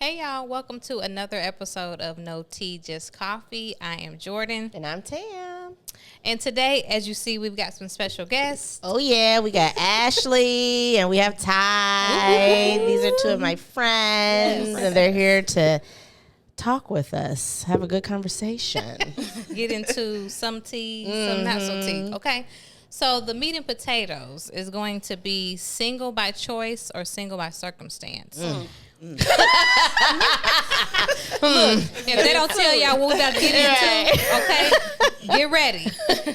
Hey y'all, welcome to another episode of No Tea, Just Coffee. I am Jordan. And I'm Tam. And today, as you see, we've got some special guests. Oh, yeah. We got Ashley and we have Tai. These are two of my friends, and they're here to talk with us, have a good conversation. Get into some tea, some not so tea. Okay. So the meat and potatoes is going to be single by choice or single by circumstance. Look, if they don't tell y'all what we got to get into, okay, get ready.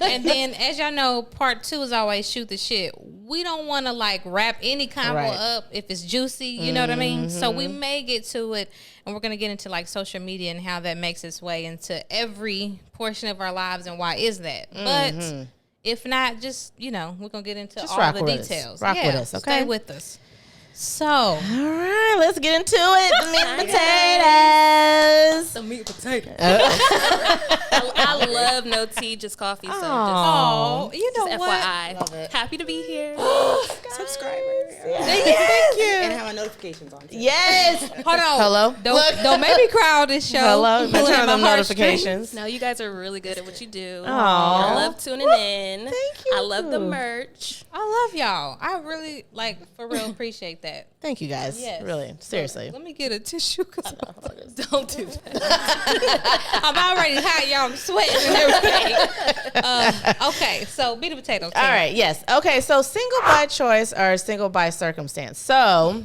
And then, as y'all know, part 2 is always shoot the shit. We don't want to like wrap any combo up if it's juicy, you know what I mean? So we may get to it, and we're going to get into like social media and how that makes its way into every portion of our lives and why is that. But if not, just, you know, we're going to get into just all the details. Rock with us, okay? Stay with us. So, all right, let's get into it. The meat and potatoes. The meat and potatoes. I love No Tea, Just Coffee. So you know just what? FYI. Happy to be here. Subscribers. Thank you. And have my notifications on too. Yes. Hold on. Hello. Don't make me cry on this show. Hello. Pulling Turn at my on them notifications. No, you guys are really good at what you do. Aww. I love tuning in. Thank you. I love the merch. I love y'all. I really, like, for real appreciate that. Thank you, guys. Yes. Really, seriously. Let me get a tissue because Don't do that. I'm already hot, y'all. I'm sweating and everything. Okay, so meat and potatoes. All right, yes. Okay, so single by choice or single by circumstance. So,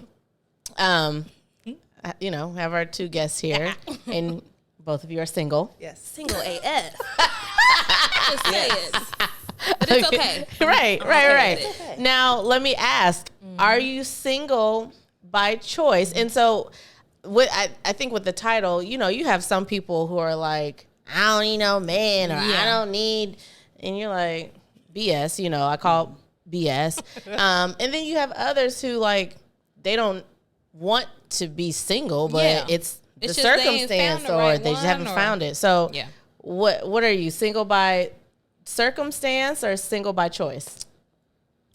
you know, have our two guests here, and both of you are single. Yes. Single AF. Just say it. But it's okay. Right. Okay. Now, let me ask, are you single by choice? And so, I think with the title, you know, you have some people who are like, I don't need no man, or I don't need, and you're like, BS, you know, I call BS. And then you have others who, like, they don't want to be single, but it's the just they ain't circumstance, found the or right they just haven't one, or- found it. So, Yeah. what are you, single by circumstance or single by choice?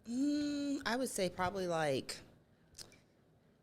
I would say probably like,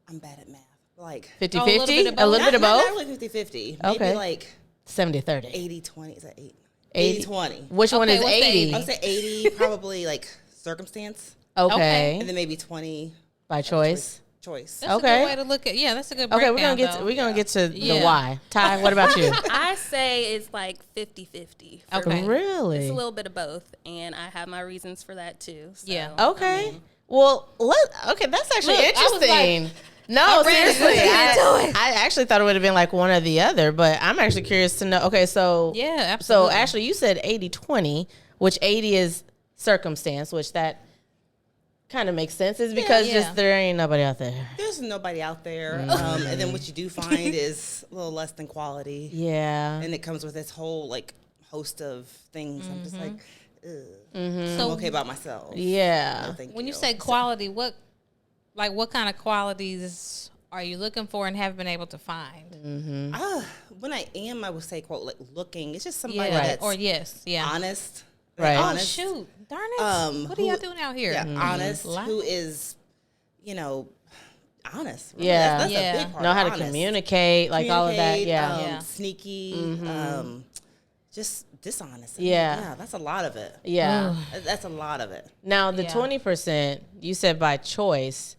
I'm bad at math. Like 50-50? a little bit of A little bit of not both? really 50-50. Okay. Maybe like 70-30. 80-20. Is that 8? 80. 80-20. Which one Okay, is what's the 80? I would say 80 probably like circumstance. Okay. And then maybe 20 By choice. choice. That's a Okay. good way to look at. Yeah, that's a good Okay, breakdown. we're gonna get to the Yeah. why. Ty, what about you? I say it's like 50-50. Okay. Really? It's a little bit of both, and I have my reasons for that too. So, Yeah. Okay. Well, that's actually Look, I was like, interesting. No, ready. seriously. Let's get into I actually thought it would have been like one or the other, but I'm actually curious to know. Okay, so Yeah, so absolutely. Ashley, you said 80-20, which 80 is circumstance, which that kind of makes sense. Is because Yeah. just there ain't nobody out there. There's nobody out there. And then what you do find is a little less than quality. Yeah. And it comes with this whole like host of things. I'm just like, ugh. So I'm okay about myself. Yeah. No, thank when you say quality, what kind of qualities are you looking for and have been able to find? When I am, I would say, quote, like looking. It's just somebody Yeah. that's Or yes. Yeah. honest. Right. Oh, Honest. shoot. Darn it. What are who- y'all doing out here? Yeah, honest. Lie. Who is, you know, honest. Really. Yeah. That's Yeah. a big part. Know how to honest. communicate, like all of that. Communicate, Yeah. Yeah. Sneaky, just dishonest. Yeah. Yeah, that's a lot of it. Yeah. That's a lot of it. Now the Yeah. 20%, you said by choice.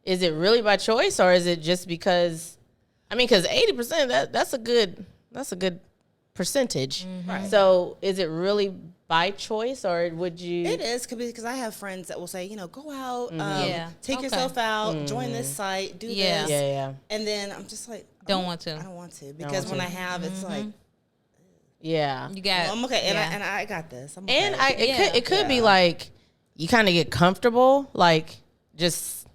Is it really by choice, or is it just because? I mean, because 80%, that's a good percentage. Right. So is it really by choice, or would you? It is because I have friends that will say, you know, go out, Yeah. take Okay. yourself out, join this site, do Yeah. this. Yeah. And then I'm just like, Don't want to. I don't want to because want when to. I have, it's like, Yeah. You got well, I'm okay, and yeah. I got this. I'm okay. And it could be Yeah. like you kind of get comfortable, like just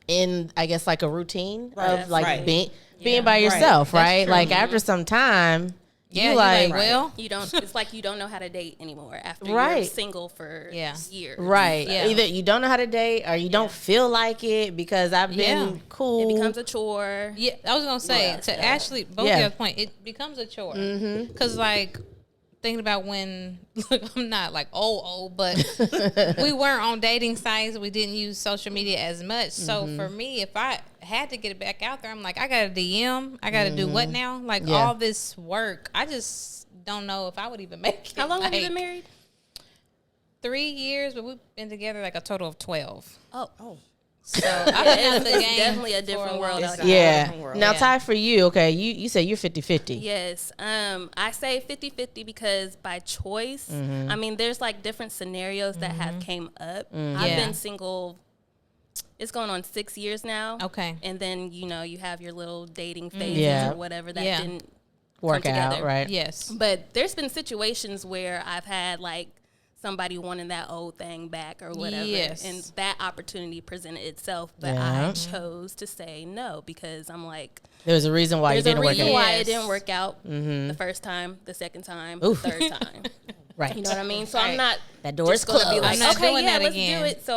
in, I guess, like a routine of like right. being by yourself, That's right? true. Like after some time, Yeah, you like, well, You don't. It's like you don't know how to date anymore after you're Right. single for years. right? Yeah. Either you don't know how to date or you don't feel like it because I've been Yeah. cool. It becomes a chore. yeah, I was gonna say Yeah. to Ashley, both Yeah. of your point, it becomes a chore because like thinking about when, look, I'm not like old, but we weren't on dating sites. We didn't use social media as much. So for me, if I had to get it back out there, I'm like, I got to DM. I got to do what now? Like all this work. I just don't know if I would even make it. How long have you been married? 3 years, but we've been together like a total of 12. Oh. So I've been out the It's game definitely a different world out here. Yeah. Now, Ty, for you, okay, you said you're 50-50. Yes. I say 50-50 because by choice, I mean, there's like different scenarios that have came up. I've been single, it's going on 6 years now. Okay. And then, you know, you have your little dating phases or whatever that didn't work come out, together. right? Yes. But there's been situations where I've had like somebody wanting that old thing back or whatever. Yes. And that opportunity presented itself, but I chose to say no because I'm like, There's a reason why there's it a didn't work reason out. why it didn't work out the first time, the second time, the third time. Right. You know what I mean? So I'm not That door is just gonna closed. be like, I'm not okay, doing yeah, that let's again. do it. So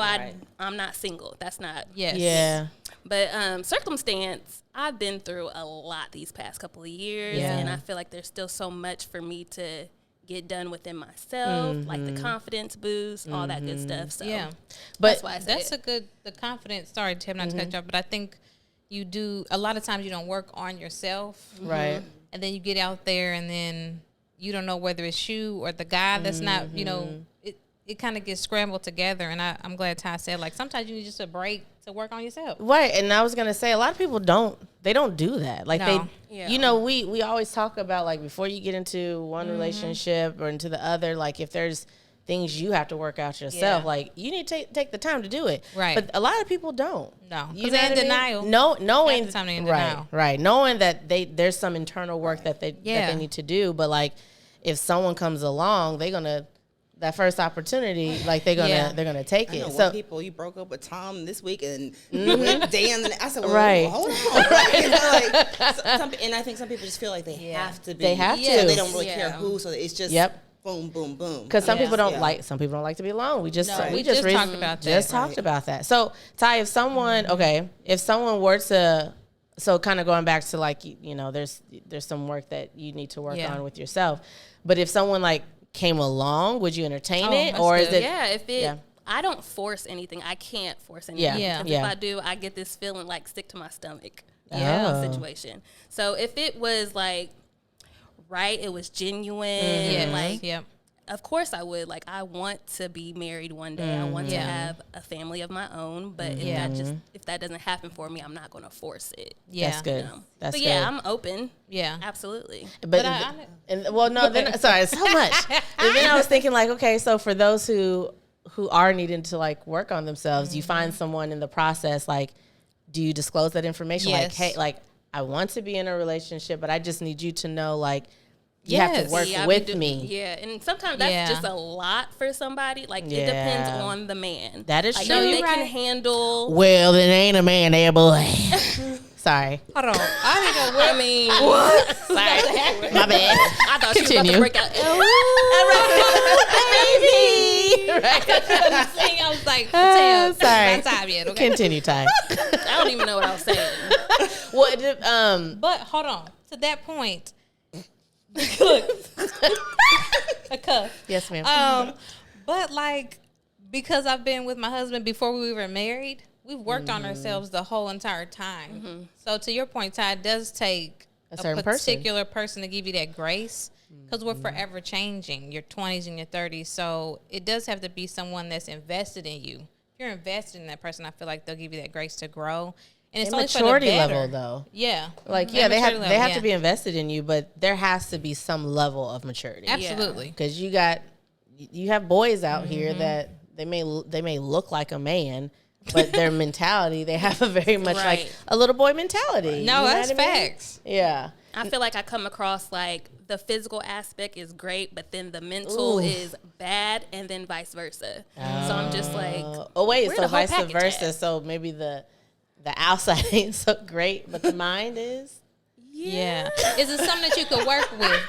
I'm not single. That's not. Yes. Yeah. But circumstance, I've been through a lot these past couple of years, and I feel like there's still so much for me to get done within myself, like the confidence boost, all that good stuff. So Yeah. But that's why I say That's a good, the confidence. Sorry, Tim, not to cut you off, but I think you do, a lot of times you don't work on yourself. Right. And then you get out there and then you don't know whether it's you or the guy that's not, you know, it kind of gets scrambled together. And I'm glad Ty said, like, sometimes you need just a break to work on yourself. Right, and I was gonna say a lot of people don't do that. Like No. you know, we always talk about like before you get into one relationship or into the other, like if there's things you have to work out yourself, like you need to take the time to do it. Right. But a lot of people don't. No, You because know they're in what I mean? denial. No, knowing Half the time they're in right, denial. right, knowing that there's some internal work that they need to do. But like if someone comes along, they're gonna. That first opportunity, like they're gonna take I it. know So one people, you broke up with Tom this week and with Dan. I said, well, Right. hold on. Right? You know, like, and I think some people just feel like they have to be. They have So to. they don't really care who. So it's just boom, boom, boom. Because some people don't Yeah. like to be alone. We just we just talked about that. Just talked about that. So Ty, if someone if someone were to, so kind of going back to like you know, there's some work that you need to work on with yourself. But if someone like came along, would you entertain it, or is it? I don't force anything. I can't force anything. Yeah. Because if I do, I get this feeling like sick to my stomach. Situation. So if it was like right, it was genuine. Like, of course I would. Like, I want to be married one day. I want to have a family of my own. But if that doesn't happen for me, I'm not going to force it. Yeah. That's good. You know? That's but good. yeah, I'm open. Yeah. Absolutely. But well, no. Then sorry, so much. And then I was thinking like, okay, so for those who are needing to like work on themselves, you find someone in the process. Like, do you disclose that information? Like, hey, like I want to be in a relationship, but I just need you to know, like, you have to work with me. Yeah, and sometimes that's just a lot for somebody. Like, it depends on the man. That is like, true. They can handle. Well, then ain't a man there, boy. Sorry. Hold on. I didn't know I mean, what? Sorry. My bad. I thought Continue. she was about to break out. I was like, Tam, sorry. it's not time yet. Okay. Continue, Ty. I don't even know what I was saying. Well, But hold on. To that point, look, a cuff. yes, ma'am. But like, because I've been with my husband before we were married, we've worked on ourselves the whole entire time. So to your point, Ty, it does take a certain particular person to give you that grace, because we're forever changing, your 20s and your 30s. So it does have to be someone that's invested in you. If you're invested in that person, I feel like they'll give you that grace to grow. And it's only for the maturity better. level, though. Yeah. Like, And they maturity have level, to be invested in you, but there has to be some level of maturity. Absolutely. Because you have boys out here that they may look like a man, but their mentality, they have a very much like a little boy mentality. No, You know that's what I mean? facts. Yeah. I feel like I come across like the physical aspect is great, but then the mental is bad, and then vice versa. So I'm just like, Oh wait, where so the whole vice package versa. at? So maybe the outside ain't so great, but the mind is. Yeah. Is it something that you could work with?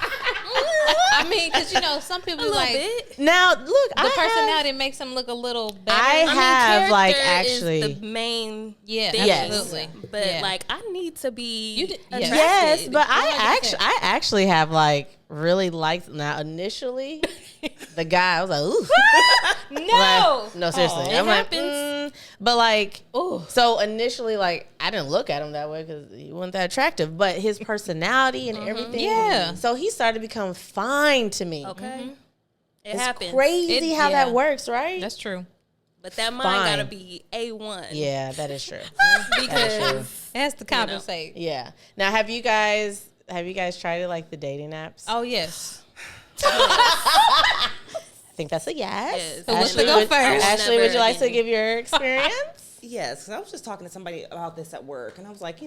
I mean, because some people A little like bit. Now, look, the personality makes them look a little better. I have like character actually is the main yeah, thing. Yes. absolutely. But Yeah. like I need to be yes. yes, but Yeah. I actually have like really liked. Now, initially, the guy I was like, ooh. No. Like, no, seriously. It I'm happens. like, but like, Ooh. so initially, like, I didn't look at him that way because he wasn't that attractive. But his personality and everything, Yeah. So he started to become fine to me. Okay. It It's happens. crazy how that works, right? That's true. But that mind Fine. gotta be A1. Yeah, that is true. Because It has to compensate. Yeah. Now, have you guys tried it, like the dating apps? Oh yes. I think that's a yes. Yes. Who wants to go first? Ashley, Never would you like to again. give your experience? Yes, because I was just talking to somebody about this at work, and I was like, a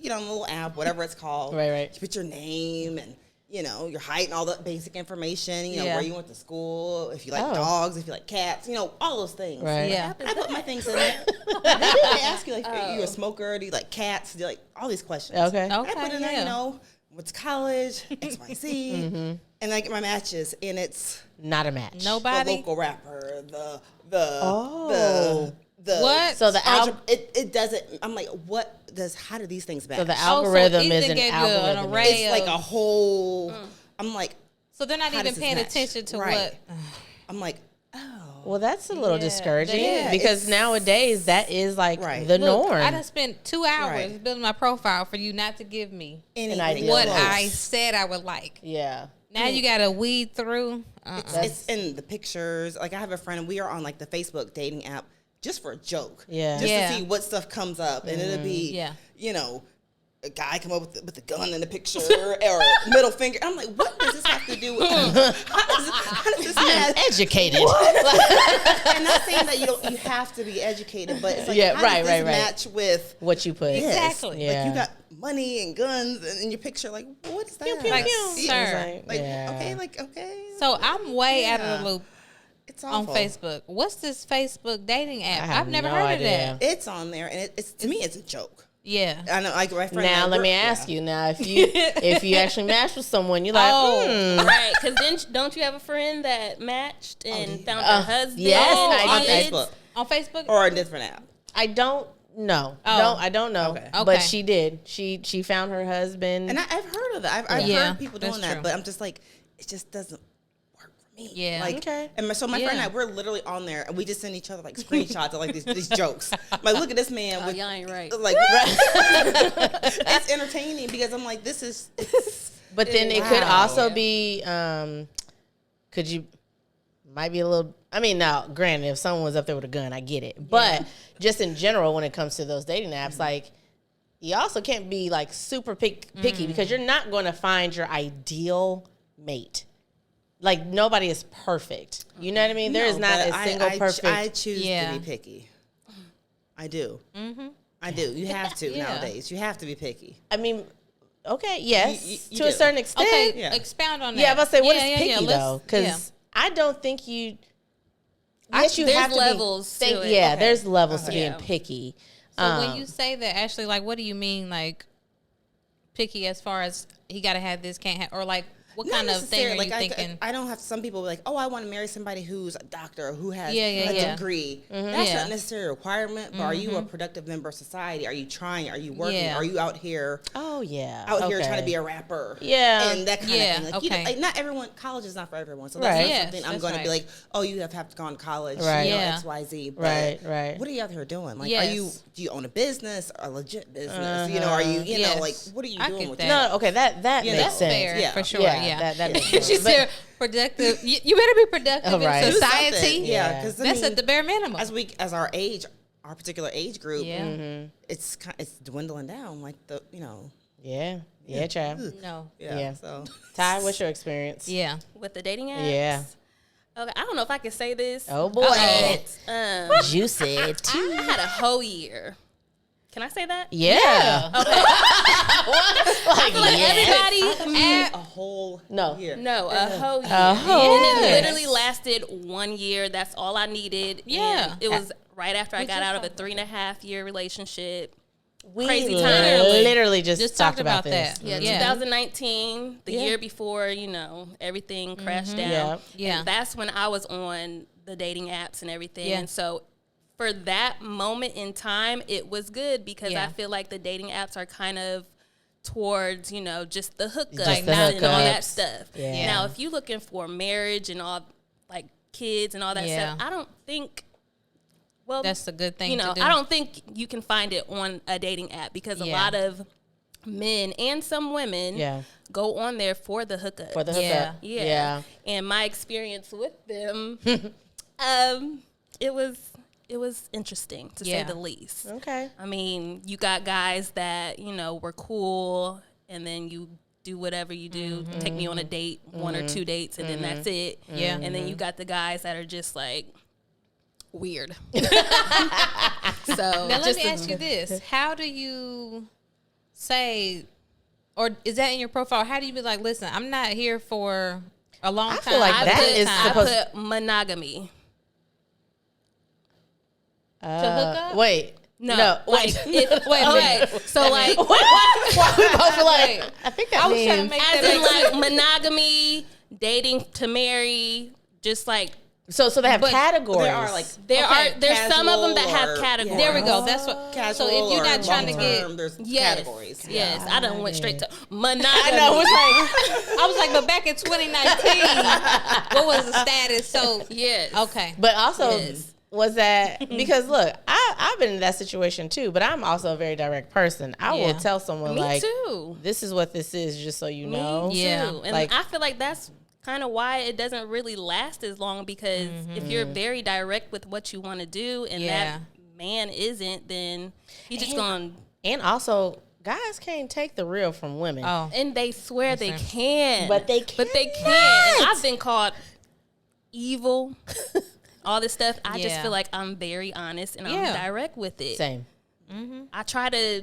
little app, whatever it's called. Right. You put your name and, your height and all the basic information, Yeah. where you went to school, if you like Oh. dogs, if you like cats, all those things. Right. Yeah. I put my things in there. They ask you, like, are you a smoker? Do you like cats? Do you like all these questions? Okay. Okay. I put in there, yeah. went to college, XYZ, and I get my matches, and it's Not a match. the Nobody. local rapper, the What? So the it doesn't. I'm like, how do these things match? so the so algorithm Ethan is an gave you an algorithm. array. it's like a whole. I'm like, So they're not how even does this paying match? attention to Right. what. I'm like, oh, Well, that's a little Yeah, discouraging yeah, because it's- nowadays that is like Right. the Look, norm. I done spent 2 hours Right. building my profile for you not to give me anything idea. what Close. I said I would like. Yeah. Now you got to weed through. It's in the pictures. Like I have a friend, we are on like the Facebook dating app just for a joke. Yeah. Just Yeah. to see what stuff comes up, and it'll be, Yeah. a guy come up with the gun in the picture or middle finger. I'm like, what does this have to do with? how does this match? Educated. And not saying that you have to be educated, but it's like, Yeah, how right, does right, this right. match with What you put. this? Exactly. Yeah. Like you got money and guns in your picture. Like, what is that? pew, Like, pew. sir. Like, Yeah. okay. So I'm way out of Yeah. the loop It's on awful. Facebook. What's this Facebook dating app? I have I've never no heard idea. of that. It's on there, and it's to me, it's a joke. Yeah. I know, like my friend. Now let me ask you. Now if you actually match with someone, you're like, Right, because then don't you have a friend that matched and found her husband? yes, on I kids? Facebook On Facebook? or a different app. I don't know. Oh. No, I don't know. Okay. Okay. But she did. She found her husband. And I've heard of that. I've Yeah, heard people doing that's that, true. but I'm just like, it just doesn't work for me. Yeah. Like, Okay. And so my friend and Yeah. I, we're literally on there, and we just send each other like screenshots of like these jokes. I'm like, look at this man. Oh, with, y'all ain't right. like, it's entertaining because I'm like, this is. But then it could Wow. also be, could you, might be a little, I mean, now, granted, if someone was up there with a gun, I get it. But just in general, when it comes to those dating apps, like, you also can't be like super picky because you're not going to find your ideal mate. Like, nobody is perfect. You know what I mean? There is No, not but a single perfect. I choose Yeah. to be picky. I do. I do. You have to Yeah. nowadays. You have to be picky. I mean, okay, yes, you to a do. certain extent. Okay, Yeah. expound on that. Yeah, I was about to say, what is Yeah, picky let's- though? Because yeah. I don't think you. Yes, you There's have to levels be. to it. Yeah, Okay. there's levels to Okay. being Yeah. picky. So when you say that, Ashley, like, what do you mean, like, picky as far as he got to have this, can't have, or like, what Not kind of thing are necessarily. you Like, thinking? I don't have some people like, oh, I want to marry somebody who's a doctor or who has Yeah, yeah, a yeah. degree. That's Yeah. not necessarily a requirement, but are you a productive member of society? Are you trying? Are you working? Yeah. Are you out here? oh yeah, Out here okay. trying to be a rapper, Yeah. and that kind Yeah, of thing. Like, okay. not everyone. College is not for everyone, so that's Right. not Yes, something I'm that's going to be right. like, oh, you have to go to college, Right. Yeah. X, Y, Z. But Right. What are you out here doing? Like, Yes. do you own a business, a legit business? You know, are you, Yes. know, like, what are you I doing get with that. No, okay, that You makes know. That's sense. fair, Yeah. for sure. Yeah, Yeah, that makes sense. She But- said productive. You better be productive Oh, right. in Do society. something. Yeah, Yeah. because That's at the bare minimum. as our age, our particular age group, Yeah. it's dwindling down. Like yeah, child. No. Yeah. So Ty, what's your experience? Yeah. With the dating apps? Yeah. Okay, I don't know if I can say this. Oh boy, juicy. I had a whole year. Can I say that? Yeah. I feel like everybody a whole No. year. No, a whole year. whole And it year. literally lasted 1 year. That's all I needed. Yeah. And it was right after I got out of a 3.5 year relationship. crazy time. Literally just talked about this. That. Yeah, 2019, the year before, everything crashed down. Yeah. And that's when I was on the dating apps and everything. And so for that moment in time, it was good because I feel like the dating apps are kind of towards, just the hookups and all that stuff. Yeah. Now, if you're looking for marriage and all, like kids and all that stuff, I don't think, that's a good thing to do. I don't think you can find it on a dating app because a lot of men and some women go on there for the hookup. For the hookup. Yeah. And my experience with them, it was interesting, to say the least. Okay. I mean, you got guys that, were cool, and then you do whatever you do, take me on a date, 1 or 2 dates, and then that's it. Yeah. And then you got the guys that are just like weird. So now let me ask you this. How do you say, or is that in your profile? How do you be like, listen, I'm not here for a long time. I feel like I put monogamy. To hook up? Wait. No. Like, wait a minute. So, like, why we both like, I think that I was means, trying to make as that in, like, monogamy, dating to marry, just like. So they have categories. There are like there's some of them that have categories. There we go. That's what. Casual. So if you're not trying to get, there's categories. Yes, I done went straight to monogamy. I know. It's like I was like, but back in 2019, what was the status? So yes, okay. But also, was that because look, I've been in that situation too. But I'm also a very direct person. I will tell someone Me too. this is what this is, just so you know. Me too. And like, I feel like that's kind of why it doesn't really last as long, because if you're very direct with what you want to do and that man isn't, then he's just going. And also, guys can't take the real from women. Oh, And they swear they can, But they can't. But they can. And I've been called evil. All this stuff. I just feel like I'm very honest and I'm direct with it. Same. I try to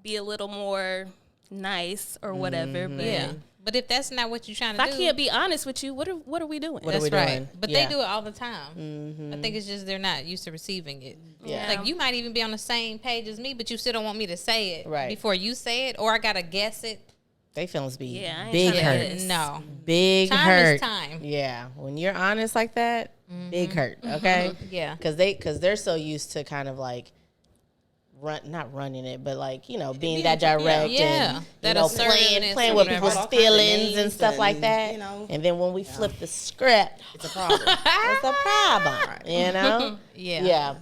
be a little more nice or whatever, but but if that's not what you're trying to if do, I can't be honest with you, what are we doing? that's we right. doing? But they do it all the time. I think it's just they're not used to receiving it. Yeah. Like you might even be on the same page as me, but you still don't want me to say it Right. before you say it, or I gotta guess it. They feelings be I ain't big tryna hurt. guess. No, Big time hurt. is time. Yeah, when you're honest like that, big hurt. Okay. Yeah, Because they're so used to kind of like not running it, but like being that direct and that playing with people's All kinds of feelings names and stuff like and, that. And then when we flip the script, it's a problem. it's a problem. Yeah.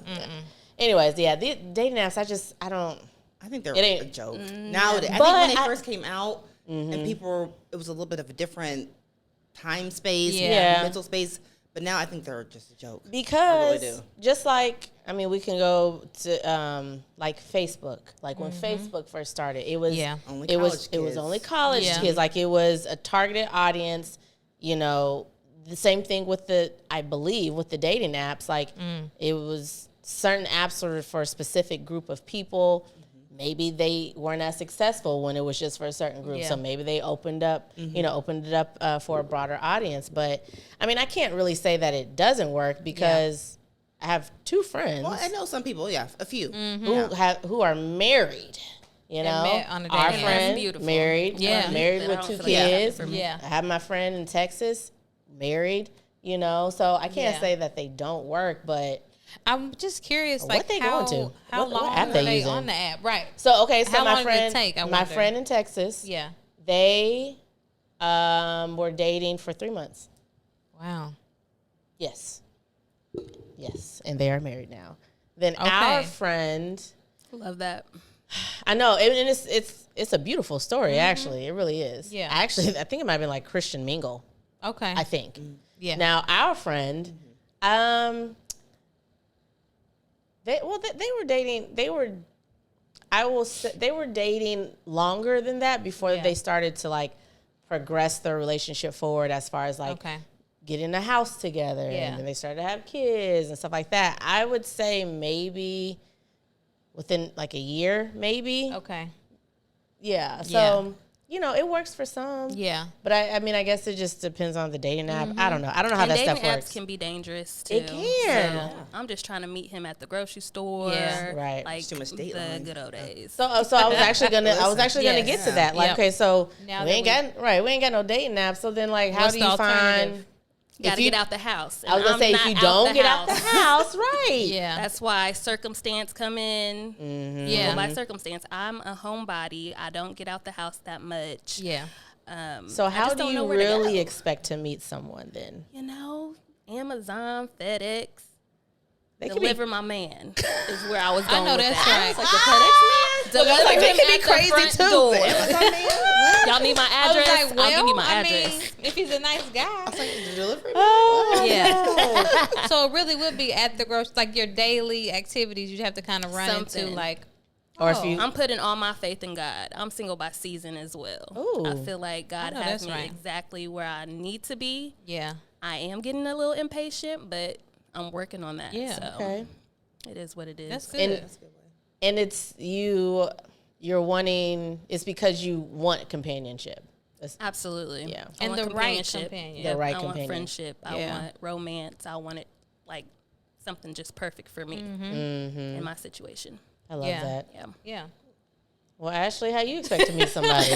Anyways, the dating apps, I don't. I think they're It ain't- a joke. Nowadays, I think when they first came out and it was a little bit of a different time space, mental space. But now I think they're just a joke. Because I really do. just like, we can go to like Facebook. Like when Facebook first started, it was Only it was college it was kids. only college Yeah. kids. Like it was a targeted audience. The same thing with I believe with the dating apps. Like it was certain apps were for a specific group of people. Maybe they weren't as successful when it was just for a certain group. Yeah. So maybe they opened it up for a broader audience. But I can't really say that it doesn't work because I have 2 friends Well, I know some people, a few. who are married. met on a Our dating app. friend That's beautiful. married, married I with don't 2 feel like that kids. for me. Yeah. I have my friend in Texas, married. So I can't Yeah. say that they don't work, but. I'm just curious, What like they how going to? how What long app are they they using? on the app? Right. So okay, so How my long did it friend, take, I my wonder? friend in Texas, Yeah. they were dating for 3 months. Wow. Yes, and they are married now. Then our friend, Love that. I know, and it's a beautiful story. Actually, it really is. Yeah. Actually, I think it might have been like Christian Mingle. Okay. I think. Yeah. Now our friend, they were dating. They were dating longer than that before they started to like progress their relationship forward as far as like getting a house together. Yeah. And then they started to have kids and stuff like that. I would say maybe within like a year, maybe. Okay. Yeah. So, you know, it works for some. Yeah. But I mean, I guess it just depends on the dating app. I don't know. I don't know how that stuff works. Apps can be dangerous too. It can. So I'm just trying to meet him at the grocery store. Yeah. Right. Like too much the dateline. good old days. So I was actually gonna get to that. Like, okay, so Now we ain't got no dating app. So then, like, how What's do the you alternative? find? You gotta get out the house. I was gonna say, if you don't get out the house, right? Yeah. That's why circumstance come in. Yeah. Well, by circumstance, I'm a homebody. I don't get out the house that much. Yeah. So how do you really expect to meet someone then? You know, Amazon, FedEx. They Deliver my man is where I was going. I know with that's that. right. Like the FedEx man. Deliver like, they him can be at the crazy front too. door. Amazon Y'all need my I was address? like, well, I'll give you my I address. mean, if he's a nice guy. Delivery. Yeah. So it really would be at the grocery, like your daily activities you'd have to kind of run into, like, or if you, I'm putting all my faith in God. I'm single by season as well. Ooh. I feel like God know has that's me right. exactly where I need to be. yeah. I am getting a little impatient, but I'm working on that. Yeah. So okay. it is what it is. That's good. And it's you're wanting, it's because you want companionship. Absolutely. Yeah. I And want the right companionship. companion. The right I want companion. friendship. I Yeah. want romance. I want it like something just perfect for me in my situation. I love Yeah. that. Yeah. Yeah. Well, Ashley, how you expect to meet somebody?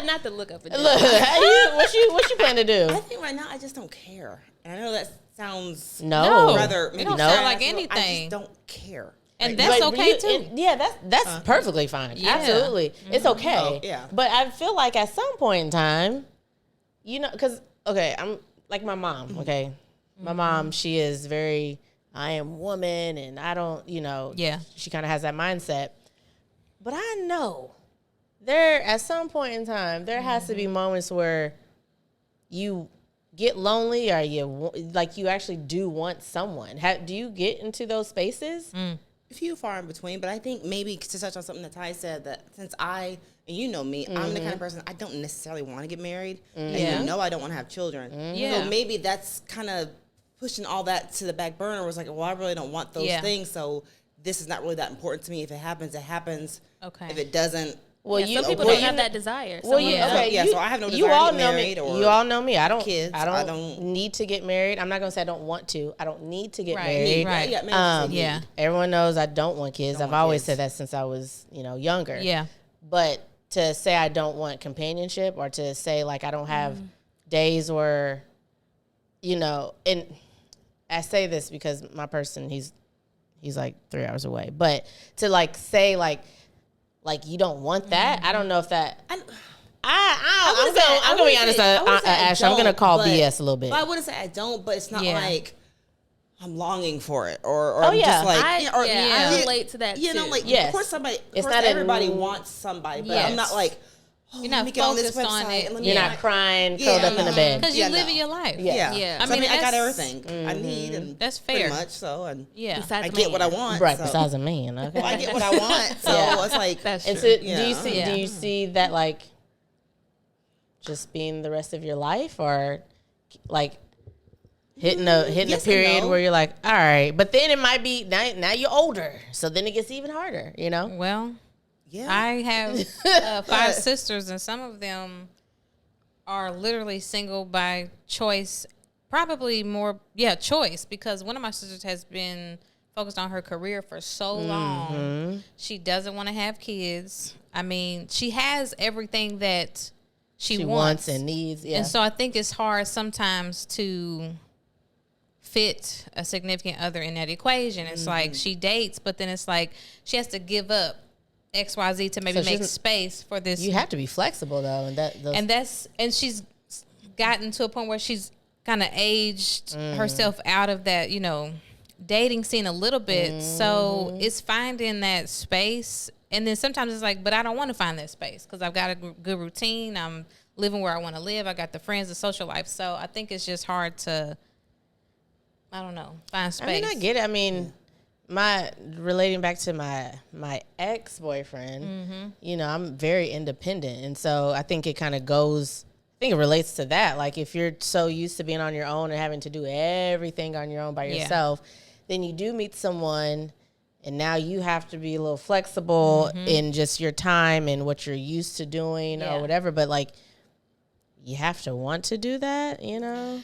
Not to look up a Look, what you plan to do? I think right now I just don't care. And I know that sounds No. rather It maybe don't No. sound like I anything. just don't care. And Right that's now. But okay you- too. yeah, that's perfectly fine. Yeah. Absolutely, it's okay. Oh, yeah. But I feel like at some point in time, you know, because okay, I'm like my mom. Okay, my mom, she is very, I am woman, and I don't, you know, Yeah. she kind of has that mindset. But I know there at some point in time there has to be moments where you get lonely, or you actually do want someone. Do you get into those spaces? Few far in between, but I think maybe to touch on something that Ty said, that since and you know me, I'm the kind of person I don't necessarily want to get married, and Yeah. you know I don't want to have children. Yeah. So maybe that's kind of pushing all that to the back burner. It was like, well, I really don't want those Yeah. things, so this is not really that important to me. If it happens, it happens. Okay. If it doesn't, Well, Yeah, some people well, don't have that desire. Well, Some you, don't. okay, Yeah, you, so I have no you desire all to get know married me. or You all know me. I don't. kids. I don't need to get married. I'm not gonna say I don't want to. I don't need to get Right. married. Right. Yeah, marriage is a Yeah. need. Everyone knows I don't want kids. Don't I've want always kids. said that since I was, younger. Yeah. But to say I don't want companionship, or to say like I don't have days where, and I say this because my person, he's like 3 hours away. But to like say like you don't want that, I don't know if that. I'm gonna be honest, Ash. I'm gonna call BS a little bit. Well, I wouldn't say I don't, but it's not Yeah. like I'm longing for it, or Oh, I'm yeah. just like, I relate to that you know, too. like Yes. of course It's not everybody wants somebody, but I'm not like, You're let not me get on this focused on website it. and let me You're Yeah. not crying, Yeah, curled up in the bed. Because Yeah, you're living no. your life. Yeah. yeah. I So, mean, I got that's- everything I need, and That's pretty fair. much so, and Yeah. Besides I the get what I man. want. Right, so. besides a man. Okay. Well, I get what I want, so Yeah. it's like That's And true. so, do Yeah. you see that like just being the rest of your life, or like hitting a yes and period no. where you're like, all right, but then it might be now you're older, so then it gets even harder, Well, yeah. I have 5 sisters, and some of them are literally single by choice. Probably more, choice, because one of my sisters has been focused on her career for so long. She doesn't want to have kids. I mean, she has everything that she wants and needs. Yeah. And so I think it's hard sometimes to fit a significant other in that equation. It's like she dates, but then it's like she has to give up XYZ to maybe So make she's- space for this. you have to be flexible though, And she's gotten to a point where she's kind of aged herself out of that, dating scene a little bit. So it's finding that space. And then sometimes it's like, but I don't want to find that space because I've got a good routine. I'm living where I want to live. I got the friends, the social life. So I think it's just hard to, I don't know, find space. I mean, I get it. I mean, relating back to my ex-boyfriend, I'm very independent. And so I think it kind of goes, I think it relates to that. Like if you're so used to being on your own and having to do everything on your own by yourself, then you do meet someone and now you have to be a little flexible in just your time and what you're used to doing or whatever. But like, you have to want to do that, you know?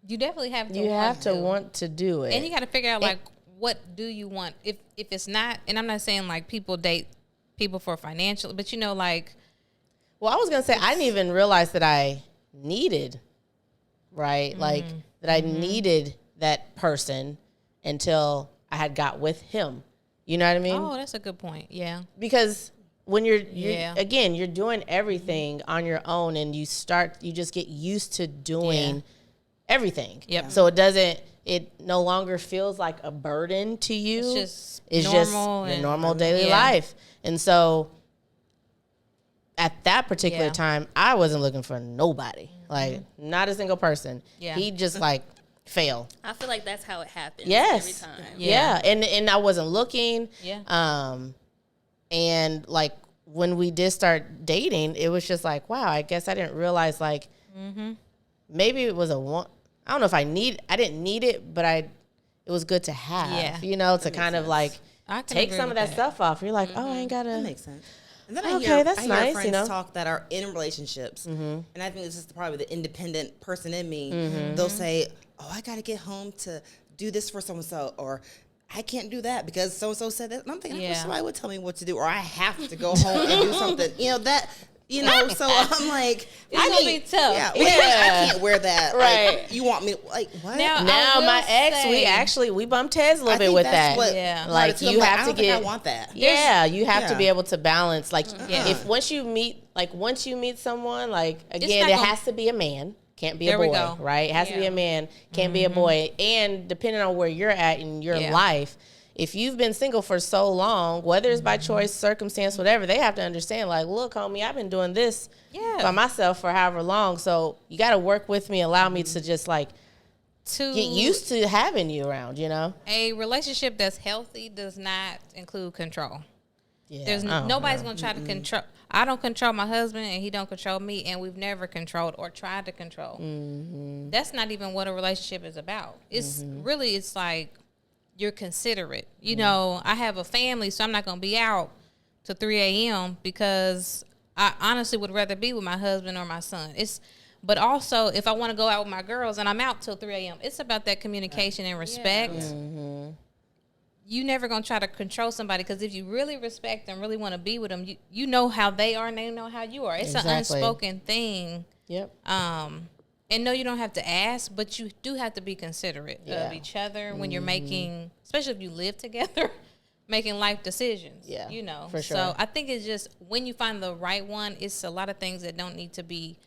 You definitely have to. You have to want to do it, and you got to figure out like what do you want. If it's not, and I'm not saying like people date people for financial, but you know, like. Well, I was gonna say I didn't even realize that I needed, like that I needed that person until I had got with him. You know what I mean? Oh, that's a good point. Yeah. Because when you're again, you're doing everything on your own, and you just get used to doing everything. Yep. So it no longer feels like a burden to you. It's just normal your normal daily life. And so at that particular time, I wasn't looking for nobody. Like, not a single person. Yeah. He just like fail. I feel like that's how it happens every time. Yeah. And I wasn't looking. Yeah. And like when we did start dating, it was just like, wow, I guess I didn't realize like maybe it was I don't know if I didn't need it, but it was good to have, you know, to kind of like take some of that stuff off. You're like, oh, I ain't gotta. That makes sense. And then I hear nice, friends you know? talk that are in relationships, and I think this is probably the independent person in me. They'll say, oh, I got to get home to do this for so-and-so, or I can't do that because so-and-so said that. And I'm thinking, I wish somebody would tell me what to do, or I have to go home and do something. You know, so I'm like, it's going to be tough. Yeah, I can't wear that. Right. Like, you want me, like, what? Now my ex, we bumped heads a little bit with that. Like, you have to get, I want that. Yeah, you have to be able to balance. Like, if once you meet someone, like, again, it has to be a man. Can't be a boy, right? It has to be a man. Can't be a boy. And depending on where you're at in your life, if you've been single for so long, whether it's by choice, circumstance, whatever, they have to understand, like, look, homie, I've been doing this by myself for however long. So you got to work with me, allow me to just, like, get used to having you around, you know? A relationship that's healthy does not include control. Yeah. There's nobody's going to try to control. I don't control my husband, and he don't control me, and we've never controlled or tried to control. That's not even what a relationship is about. It's really, it's like, you're considerate. You know, I have a family, so I'm not going to be out till 3 a.m. because I honestly would rather be with my husband or my son. But also, if I want to go out with my girls and I'm out till 3 a.m., it's about that communication and respect. Yeah. You never going to try to control somebody, because if you really respect them, really want to be with them, you know how they are and they know how you are. It's an unspoken thing. Yep. And no, you don't have to ask, but you do have to be considerate of each other when you're making, especially if you live together, making life decisions. Yeah, you know. For sure. So I think it's just when you find the right one, it's a lot of things that don't need to be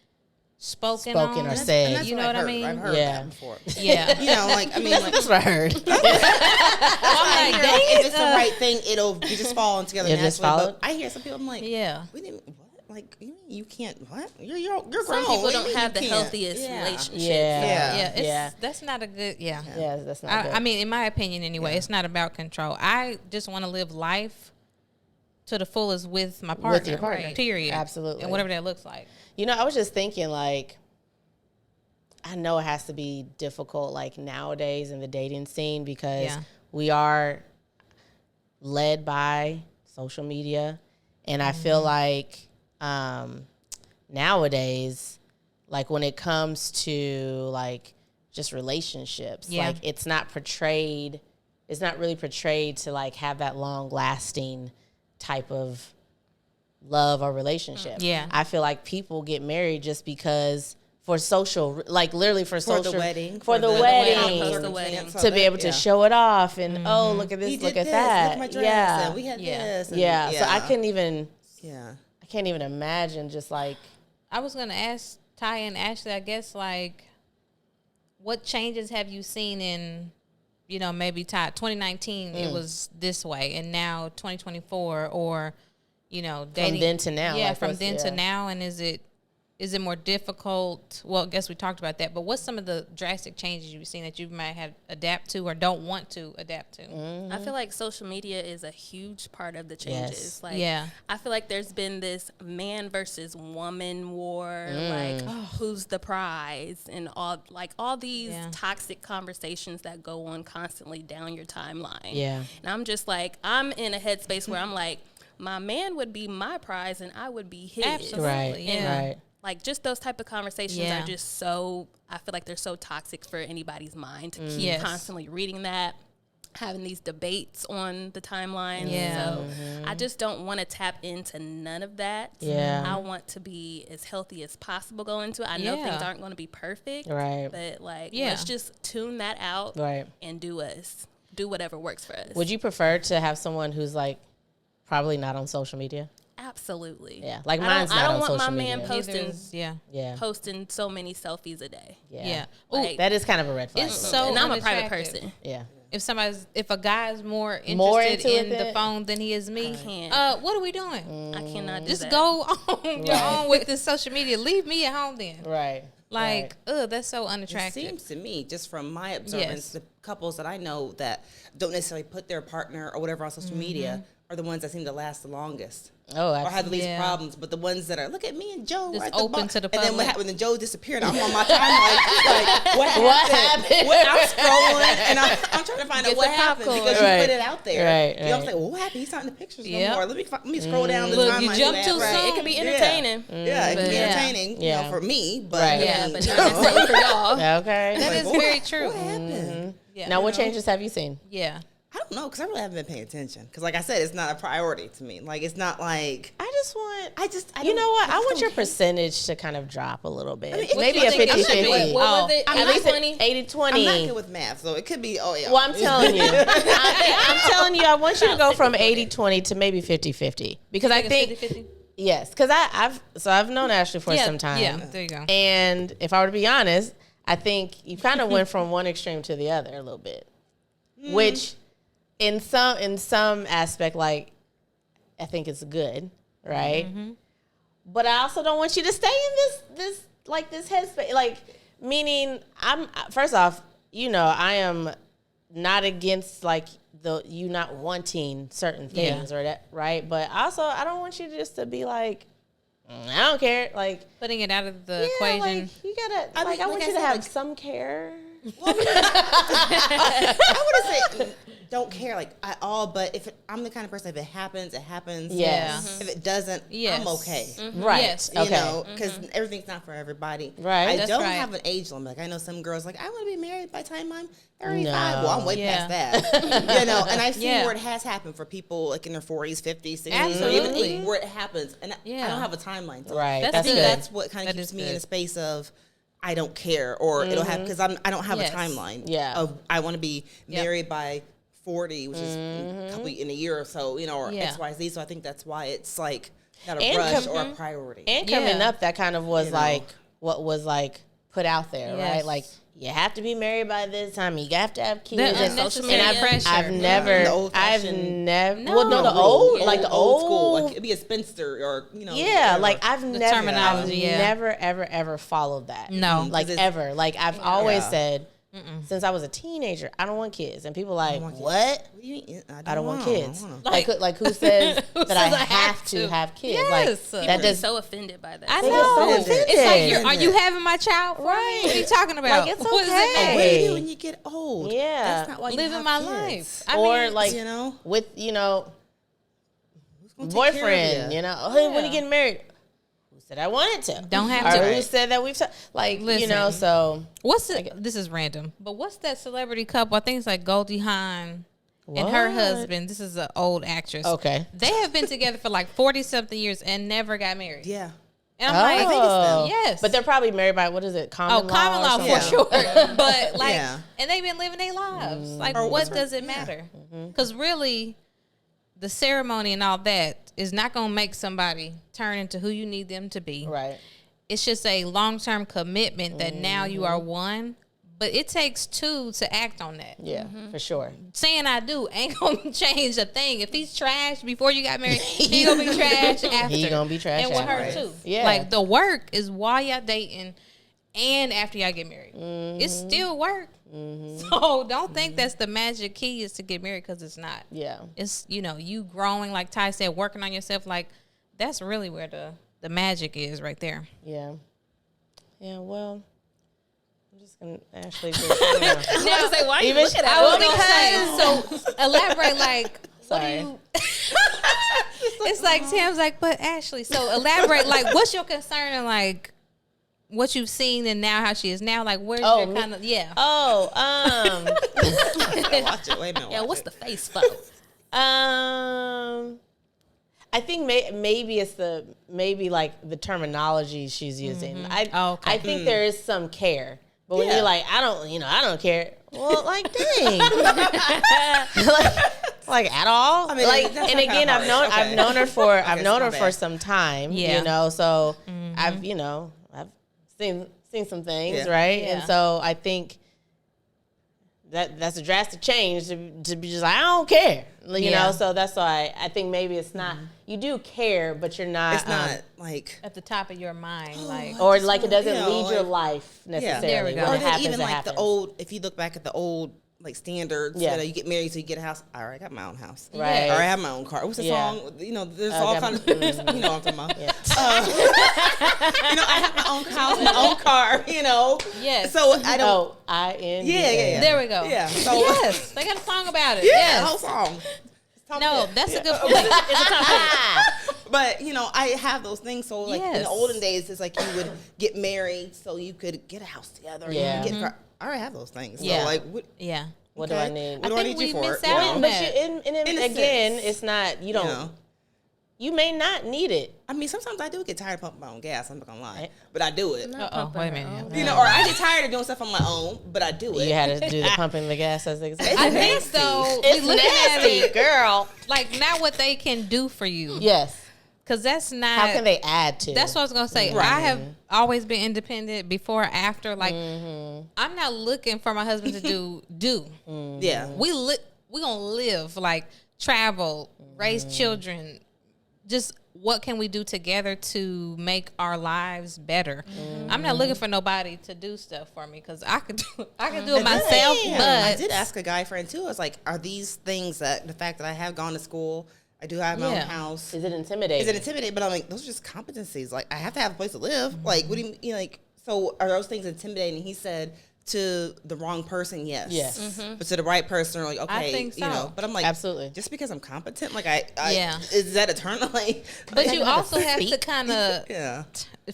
spoken on. Or said. You know what I mean? I've heard that before. Yeah. You know, like, I mean, like, that's what I heard. I'm like, if it's the right thing, it'll be just falling together. You'll just follow. I hear some people, I'm like, we didn't. Like, you can't, what? You're grown. Some people don't have the healthiest relationships. That's not a good, that's not good. I mean, in my opinion anyway, it's not about control. I just want to live life to the fullest with my partner. With your partner. Period. Absolutely. And whatever that looks like. You know, I was just thinking, like, I know it has to be difficult, like, nowadays in the dating scene, because we are led by social media. And I feel like nowadays, like, when it comes to, like, just relationships, like, it's not really portrayed to, like, have that long lasting type of love or relationship. Yeah. I feel like people get married just because for social, like, literally for social, the wedding, for the wedding, to be able to show it off and oh, look at this, look at that. Look at my dress, and we had this. And So I can't even imagine just like. I was gonna ask Ty and Ashley, I guess, like, what changes have you seen in, you know, maybe Ty 2019 it was this way, and now 2024, or, you know, dating from then to now. Yeah, like from then to now, and is Is it more difficult? Well, I guess we talked about that. But what's some of the drastic changes you've seen that you might have adapt to or don't want to adapt to? I feel like social media is a huge part of the changes. Yes. Like, Yeah. I feel like there's been this man versus woman war, like who's the prize, and all these toxic conversations that go on constantly down your timeline. Yeah. And I'm just like, I'm in a headspace where I'm like, my man would be my prize and I would be his. Absolutely. Right. Yeah. Right. Like, just those type of conversations are just so, I feel like they're so toxic for anybody's mind to keep constantly reading that, having these debates on the timeline. Yeah. So I just don't want to tap into none of that. Yeah. I want to be as healthy as possible going into it. I know things aren't going to be perfect. Right. But, like, let's just tune that out and do us. Do whatever works for us. Would you prefer to have someone who's like probably not on social media? Absolutely. Yeah. Like mine's not on social media. I don't want my man posting so many selfies a day. Yeah. Like, that is kind of a red flag. It's so and I'm a private unattractive. person. Yeah. If a guy's more interested in into the it? phone than he is me, I can't. what are we doing? I cannot do Just that. go on your own with this social media. Leave me at home then. Right. Like, that's so It unattractive. seems to me, just from my observance, the couples that I know that don't necessarily put their partner or whatever on social media are the ones that seem to last the longest. Oh, Or have the least Yeah. problems, but the ones that are, look at me and Joe, Just we're at open bar. to the And then public. what happened when Joe disappeared? I'm on my timeline, like, what happened? happened? I'm scrolling, and I'm trying to find out Get what the happened popcorn. because Right. you put it out there. Right, You know, I'm right. like, well, what happened? He's not in the pictures Yep. no more. Let me scroll down the Look, timeline. you and jumped see too what happened. soon. It could be Yeah. entertaining. Yeah, it can be But- entertaining, you Yeah. know, for me, but Right. I Yeah, mean, but not necessarily for y'all. Okay. That is what- very true. What happened? Yeah. Now, what changes have you seen? Yeah. I don't know, because I really haven't been paying attention. Because, like I said, it's not a priority to me. Like, it's not like I just want. I You don't- know what? I just want your don't care. percentage to kind of drop a little bit. mean, Maybe you a think it should be? 50-50. What was it? I'm At not least 80-20? 80-20. I'm not good with math, so it could be. Oh yeah. Well, I'm telling you. I'm telling you, I want you to go from 80-20 to maybe 50-50. Because I think, 50-50? yes, because I've known Ashley for some time. Yeah, there you go. And if I were to be honest, I think you kind of went from one extreme to the other a little bit. Which in some aspect, like, I think it's good, right? But I also don't want you to stay in this headspace. Like, meaning, first off, I am not against like you not wanting certain things or that, right? But also, I don't want you to be like, I don't care. Like, Putting it out of the equation. like, you gotta. I mean, want like I you to said, have like- some care. I would say don't care like at all. But if I'm the kind of person, if it happens, it happens. Yes. If it doesn't, Yes. I'm okay. Right. Yes. You Okay. know, because everything's not for everybody. Right. I That's don't right. have an age limit. Like I know some girls like I want to be married by the time I'm 35. No. Well, I'm way Yeah. past that. You know, and I've seen Yeah. where it has happened for people like in their 40s, 50s, 60s, or Absolutely. even where it happens. And I Yeah. don't have a timeline. To Right. That's I think good. that's what kind of That keeps is me in good. a space of I don't care, or it'll happen because I don't have Yes. a timeline. Yeah. Of I want to be Yep. married by 40, which is in a year or so, or Yeah. XYZ. So I think that's why it's like not a And rush com- or a priority. And coming Yeah. up, that kind of was You know. like what was like put out there, Yes. right? Like you have to be married by this time. You have to have kids. The And- unnecessary and pressure. I've The never. old-fashioned- Well, no, the old, like the school, old. like it'd be a spinster or Yeah, whatever. like I've never, terminology, yeah. never, ever followed that. No. like 'Cause it's- ever. Like I've always Yeah. said, since I was a teenager, I don't want kids, and people like, want kids. what? What do you mean? I don't want kids. Like- Like who says Who that I says I have to have kids? Yes. Like People that People be does. so offended by that. I They get know. so It's like, offended. are you having my child? For me? Right. What are you talking about? Like, it's What does it okay. matter? What do you do when you get old? Yeah. That's not why you Living have my kids. life. I Or mean, like you know? with Who's gonna take care of boyfriend, you? hey, when Yeah. you getting married? Who said I wanted to? Don't have Or to. who said that we've like Listen. so what's this is random, but what's that celebrity couple? I think it's like Goldie Hawn and her What? husband. This is an old actress. Okay. They have been together for like 40-something years and never got married. Yeah. And I'm like, I think it's them. yes. But they're probably married by what is it? Common law. common or law something? for sure. But like, Yeah. and they've been living their lives. Like, Or what what's her- does it yeah. matter? Because really, the ceremony and all that is not going to make somebody turn into who you need them to be. Right. It's just a long-term commitment that now you are one, But it takes two to act on that. Yeah, for sure. Saying I do ain't gonna change a thing. If he's trash before you got married, he gonna be trash after. He gonna be trash and with after. her too. Yeah, like the work is while y'all dating and after y'all get married. It's still work. So don't think that's the magic key is to get married, because it's not. Yeah, it's you growing, like Ty said, working on yourself. Like that's really where the magic is right there. Yeah. Well. Ashley, Now to say, why you looking at so elaborate, like, sorry. what do you it's like Tam's like, but Ashley, so elaborate, like, what's your concern in, like, what you've seen and now how she is now, like, where's your kind of Watch it. Wait a minute. Yeah, what's the face for? I think maybe it's the terminology she's using. I think there is some care. But when you're like, I don't care. Well, like, dang, like at all. I mean, like, and again, I've known her for some time. Yeah. So I've seen some things, right? Yeah. And so I think that's a drastic change to be just like, I don't care, you know. So that's why I think maybe it's not. You do care, but you're not. It's not like at the top of your mind, like, or like it doesn't lead your life necessarily. There we go. When or it then happens, even it like happens. the old. If you look back at the old like standards, you get married, so you get a house. All right, I got my own house. Right. Or I have my own car. What's the song? There's all kind of. You know what I'm talking about. Yeah. I have my own house, my own car. Yes. So I don't. Oh, I-N. Yeah. There we go. Yeah. So Yes, they got a song about it. yeah, Yes. the whole song. No, that's a good point. It's a top But I have those things. So like in Yes. the olden days, it's like you would get married so you could get a house together. Yeah. You could get a car. I already have those things. Yeah. So like, what, Yeah. What do I need? What do I need you we for? miss out on But that. in In a again, sense. it's not. You don't. You may not need it. I mean, sometimes I do get tired of pumping my own gas. I'm not gonna lie, but I do it. Oh, wait a minute. Or I get tired of doing stuff on my own, but I do it. You had to do the pumping the gas as example. I think so. It's We looking at nasty, it, girl. like not what they can do for you. Yes. Because that's not. How can they add to? That's what I was gonna say. Right. I have always been independent before, after. Like, I'm not looking for my husband to do. Yeah. We gonna live, like, travel, raise children. Just what can we do together to make our lives better? I'm not looking for nobody to do stuff for me, because I could do it myself. Yeah. But I did ask a guy friend too. I was like, are these things that the fact that I have gone to school, I do have my own house. Is it intimidating? Is it intimidating? But I'm like, those are just competencies. Like, I have to have a place to live. Like, what do you mean? Like, so are those things intimidating? He said, to the wrong person, yes. Yes. But to the right person, like, okay, I think so. But I'm like, Absolutely. just because I'm competent, like, is that eternally? But you also have to kind of. Yeah.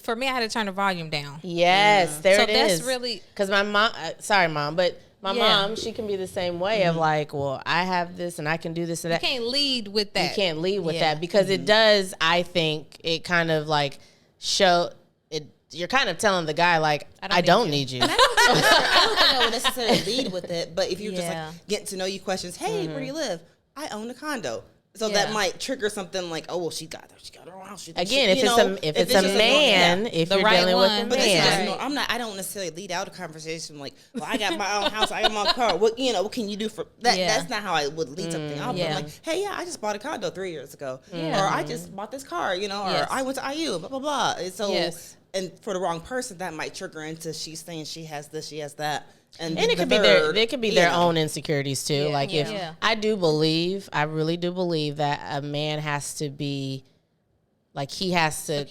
For me, I had to turn the volume down. Yes, there So it is. that's really- because my mom. Sorry, mom, but my mom, she can be the same way of like, well, I have this and I can do this and You that. can't lead with that. You can't lead with that because it does. I think it kind of like show it. You're kind of telling the guy like, I don't need you. I don't think I would necessarily lead with it, but if you're just Yeah. like getting to know you questions, hey, where do you live? I own a condo. So Yeah. that might trigger something like, oh, well, she got her own house. Again, if it's a man, if The you're right dealing one. with a But this is just, man, I don't necessarily lead out a conversation like, well, I got my own house, I got my own car. What can you do for that? Yeah. That's not how I would lead something out. But Yeah. I'm like, hey, I just bought a condo 3 years ago, Yeah. or I just bought this car, or Yes. I went to IU, blah blah blah. And so, Yes. and for the wrong person, that might trigger into she's saying she has this, she has that, and it could be their own insecurities too. Yeah. Like if Yeah. I really do believe that a man has to be like he has to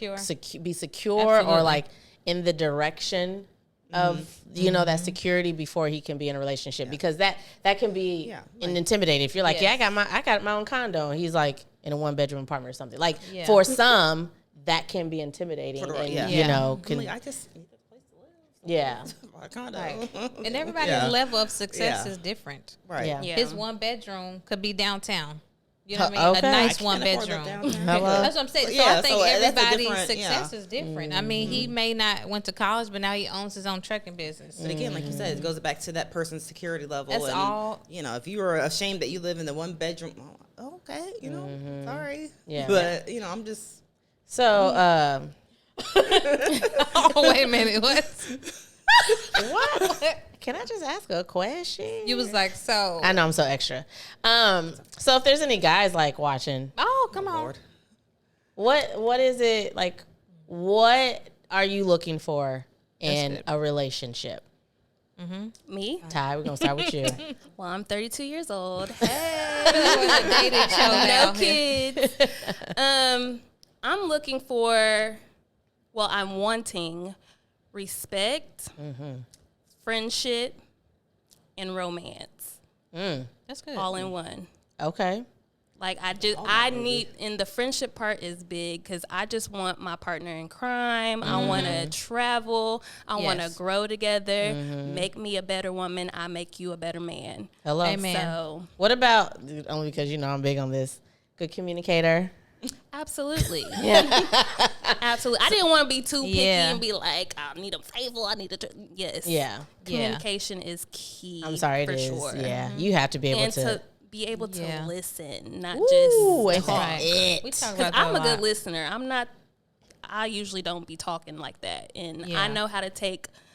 be secure or Absolutely. like in the direction of that security before he can be in a relationship because that can be intimidating. If you're like, I got my own condo, and he's like in a 1-bedroom apartment or something. Like for some, that can be intimidating. For the- and, yeah. you know, I'm can, like, I just need a place to live. yeah. Bought a condo. Right. And everybody's Yeah. level of success Yeah. is different. Right. Yeah. His 1-bedroom could be downtown. You know what I mean? Okay. A nice I can't afford 1-bedroom. that downtown. Hello? That's what I'm saying. So Yeah, I think so that's a everybody's different- success is different. I mean, he may not went to college, but now he owns his own trucking business. But again, like you said, it goes back to that person's security level. That's and, all- if you were ashamed that you live in the 1-bedroom, oh, okay, sorry. Yeah. But, I'm just. So, Oh, wait a minute. What? what? can I just ask a question? You was like, so. I know I'm so extra. So if there's any guys like watching, Oh, come on. Lord. what is it like? What are you looking for in good. a relationship? Me? Ty, we're gonna start with you. Well, I'm 32 years old. Hey. Dated show No down here. kids. I'm looking for, well, I'm wanting respect, friendship, and romance. That's good. All in one. Okay. Like I need, and the friendship part is big because I just want my partner in crime. I want to travel. I want to Yes. grow together. Make me a better woman. I make you a better man. Hello. Amen. So What about, only because you know I'm big on this, good communicator? absolutely, Yeah. absolutely. I didn't want to be too picky Yeah. and be like, I need a faithful. I need a yes. Yeah. Communication is key. I'm sorry, for it is. sure. Yeah. You have to be able And to. to be able to Yeah. listen, not Ooh, just that's talk. right. We talk Because about that I'm a good lot. listener. I usually don't be talking like that. And Yeah. I know how to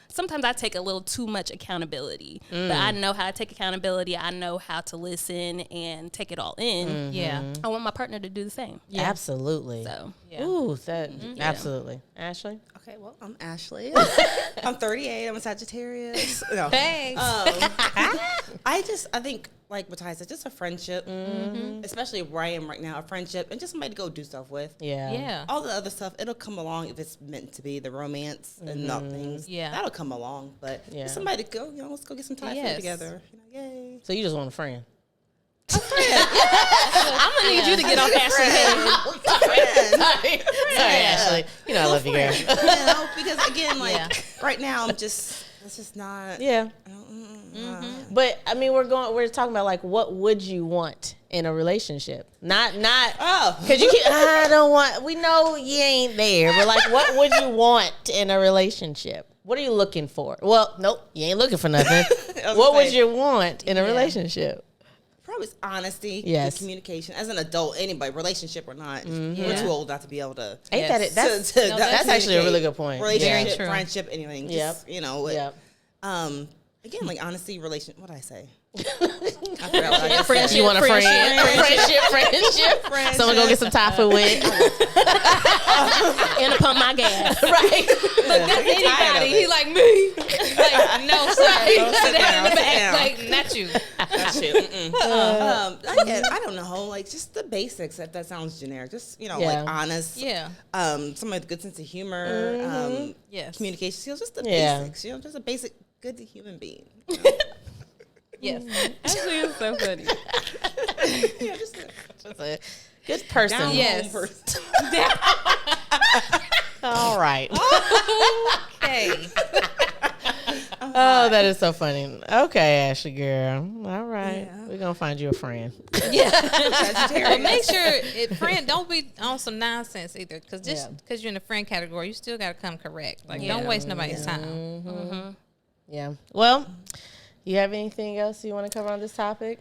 sometimes I take a little too much accountability. But I know how to take accountability. I know how to listen and take it all in. Yeah. I want my partner to do the same. Absolutely. So Yeah. Ooh, that absolutely. Ashley? Okay, well, I'm Ashley. I'm 38. I'm a Sagittarius. No. Thanks. I think, like what Ty said, just a friendship, especially where I am right now, a friendship, and just somebody to go do stuff with. Yeah. Yeah. All the other stuff, it'll come along if it's meant to be, the romance and not things. Yeah. That'll come along. But Yeah. just somebody to go, let's go get some Thai food Yes. together. Yay. So you just want a friend? I'm going to need you to get off Ashley's head. Sorry, Ashley. You know I love you, girl. Because again, like Yeah. right now, it's just not. Yeah. But I mean, we're talking about like, what would you want in a relationship? Not Oh. because you can't. I don't want. We know you ain't there, but like, what would you want in a relationship? What are you looking for? Well, nope, you ain't looking for nothing. What would you want in a relationship? Probably honesty, Yes. good communication. As an adult, anybody, relationship or not, we're Yeah. too old not to be able to. Ain't that it? That's to that's actually a really good point. Relationship, Very true. friendship, anything. Just, Yep. Again, like honesty, relation. What did I say? I forgot what I just Friendship. said. You want a friend? Friendship. Friendship. Someone go get some Thai food with. And to pump my gas. Right. That's anybody. He like me. Like, no, sorry. Go sit Sit down in the down, sit back. down. Like, not you. That shit. I don't know, like just the basics. If that sounds generic, just like honest. Yeah. Somebody with a good sense of humor. Yes. Communication skills, just the Yeah. basics. Just a basic good human being. Yes. Ashley is so funny. Yeah, just a good person. down Yes. home person. All right. Okay. Oh, that is so funny. Okay, Ashley girl. All right. Yeah. We're going to find you a friend. But make sure, friend, don't be on some nonsense either. Because just Yeah. because you're in the friend category, you still got to come correct. Like, Yeah. don't waste nobody's time. Yeah. Well, you have anything else you want to cover on this topic?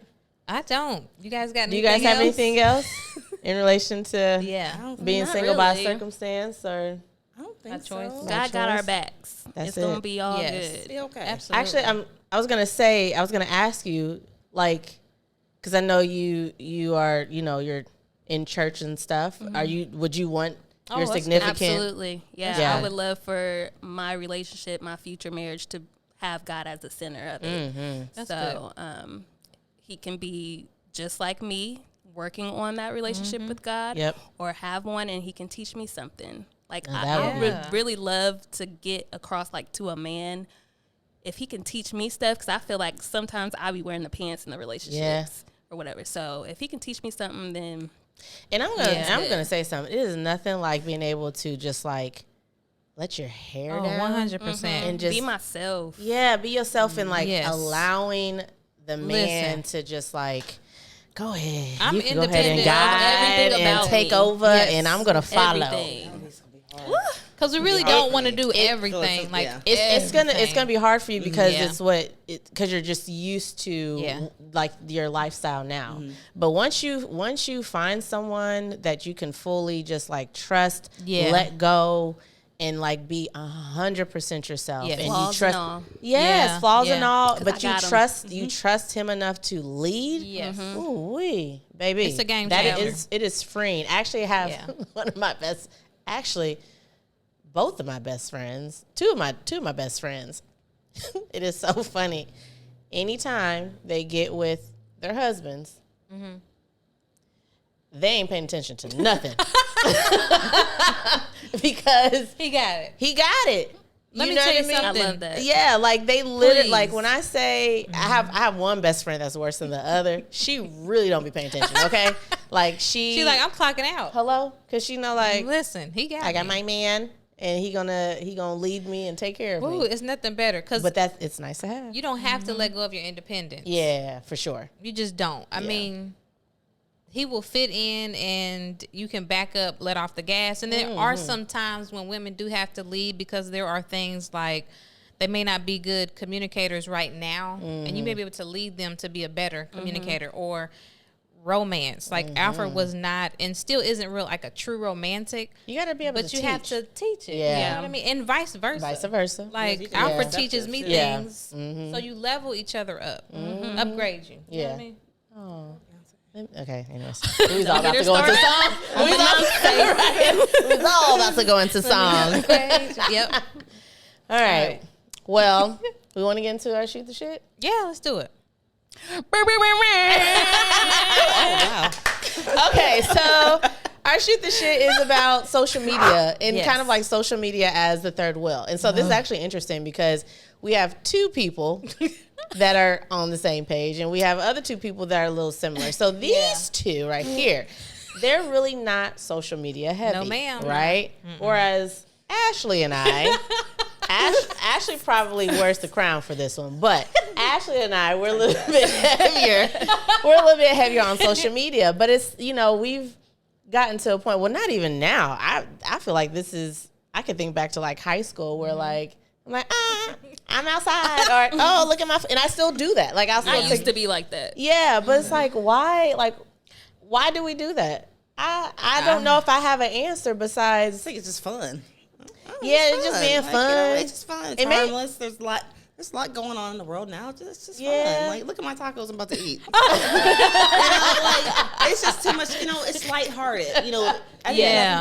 I don't. You guys got Do anything you guys have else? anything else in relation to Yeah. being Not single by really. circumstance or? I don't By think choice. so. God got choice. our backs. That's It's going it. to be all Yes. good. Be okay. Absolutely. Actually, I was gonna ask you, like, because I know you are, you're in church and stuff. Would you want your that's significant? Absolutely. Yeah, Yeah. I would love for my relationship, my future marriage to have God as the center of it. That's So he can be just like me, working on that relationship with God, Yep. or have one and he can teach me something. Like Now that I would would be- really love to get across like to a man if he can teach me stuff, because I feel like sometimes I be wearing the pants in the relationships or whatever. So if he can teach me something, then And I'm Yeah. gonna say something. It is nothing like being able to just like let your hair Oh, down 100%. and just be myself. Yeah, be yourself and like Yes. allowing the man Listen. to just like go ahead. I'm you can go ahead and independent of guide everything and about take me. over, Yes. and I'm gonna follow. Everything. Because we really don't want to do everything. Like, Yeah. It's gonna be hard for you because Yeah. because you're just used to Yeah. like your lifestyle now. But once you find someone that you can fully just like trust, Yeah. let go, and like be 100% yourself. Yes. And Flaws you trust, and all. yes, Yeah. flaws Yeah. and all, 'Cause but I you got 'em. trust him enough to lead. Yes. Ooh wee, baby, It's a game that changer. it is freeing. Actually, I have Yeah. one of my best, actually, both of my best friends, two of my best friends. It is so funny. Anytime they get with their husbands, they ain't paying attention to nothing. Because He got it. he got it. Let me know tell what you I mean? something. I love that. Yeah, like they literally, Please. like when I say I have one best friend that's worse than the other, she really don't be paying attention, okay? Like She's like, I'm clocking out. hello? Because she know like, Listen, he got I got me. my man and he gonna lead me and take care of Ooh, me. it's nothing better because But it's nice to have. you don't have to let go of your independence. Yeah, for sure. You just don't. I mean, he will fit in and you can back up, let off the gas. And there are some times when women do have to lead because there are things like they may not be good communicators right now. And you may be able to lead them to be a better communicator or romance. Like Alfred was not and still isn't real like a true romantic. You gotta be able But to you teach. have to teach it. Yeah. You know what I mean? And vice versa. Vice versa. Like you can be Alfred receptive, teaches me too. Yeah. things, so you level each other up, upgrade you. You know what I mean? Oh. Okay, anyways. We was all about to her go into started. song. We was all about to go into song. Yep. All right. Well, we want to get into our shoot the shit? Yeah, let's do it. Okay, so our shoot the shit is about social media and Yes. kind of like social media as the third wheel. And so this is actually interesting because we have two people that are on the same page and we have other two people that are a little similar. So these two right here, they're really not social media heavy. No, ma'am. Right? Whereas Ashley and I, Ashley probably wears the crown for this one, but Ashley and I, we're a little bit heavier. We're a little bit heavier on social media, but it's, we've gotten to a point, well, not even now. I feel like this is, I could think back to like high school where like, I'm like, I'm outside, or, oh, look at my, and I still do that. Like, I used to be like that. yeah, but it's like, why do we do that? I don't know if I have an answer besides, I think it's just fun. yeah, it's just being fun. It's just fun. It's It may- harmless. There's a lot going on in the world now. It's just Yeah. fun. Like, look at my tacos I'm about to eat. It's just too much. It's lighthearted. I think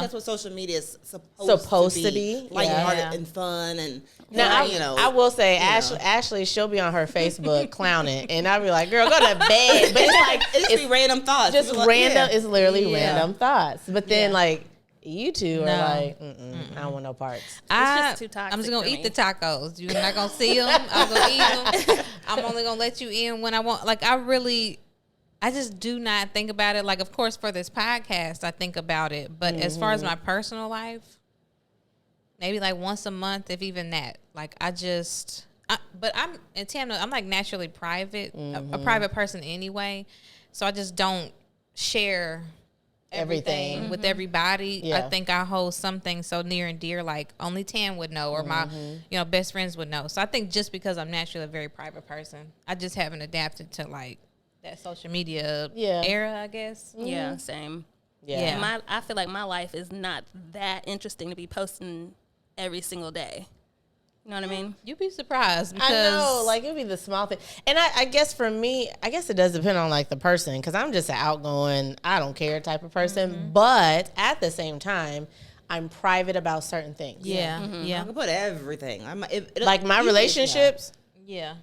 that's what social media is supposed to be. Lighthearted Yeah. and fun and. Now, I will say, know. Ashley, she'll be on her Facebook clowning, and I'll be like, girl, go to bed. But it's like, It just be random thoughts. just It's like, random. yeah. It's literally Yeah. random thoughts. But then, Yeah. like, you two are No. like, I don't want no parts. just too toxic I'm just gonna for eat me. the tacos. You're not gonna see them. I'm gonna eat them. I'm only gonna let you in when I want. Like I just do not think about it. Like, of course, for this podcast, I think about it. But as far as my personal life, maybe like once a month, if even that. Like, but I'm, and Tam, I'm like naturally private, a private person anyway. So I just don't share everything with everybody. Yeah. I think I hold something so near and dear, like only Tam would know, or my best friends would know. So I think just because I'm naturally a very private person, I just haven't adapted to like that social media era, I guess. Yeah, same. Yeah. I feel like my life is not that interesting to be posting every single day. You know what I mean? You'd be surprised because I know, like it'd be the small thing, and I guess for me, I guess it does depend on like the person, because I'm just an outgoing, I don't care type of person, but at the same time, I'm private about certain things. yeah, I yeah, can put everything. Like my relationships. yeah.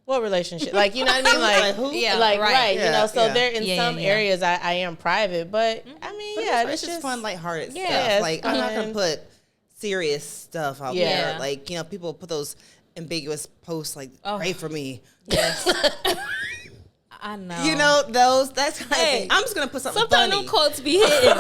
What relationship? Like, you know what I mean? Like, who? Yeah, like right. Yeah, So yeah. there in Yeah, some yeah. areas I am private, but I mean, It's just fun, lighthearted Yeah, stuff. Like, I'm not fun. gonna put serious stuff out Yeah. there. Like, people put those ambiguous posts like, pray for me. Yes. I know. Those, that's kind of Hey, thing. I'm just gonna put something Sometimes funny. them quotes be hitting on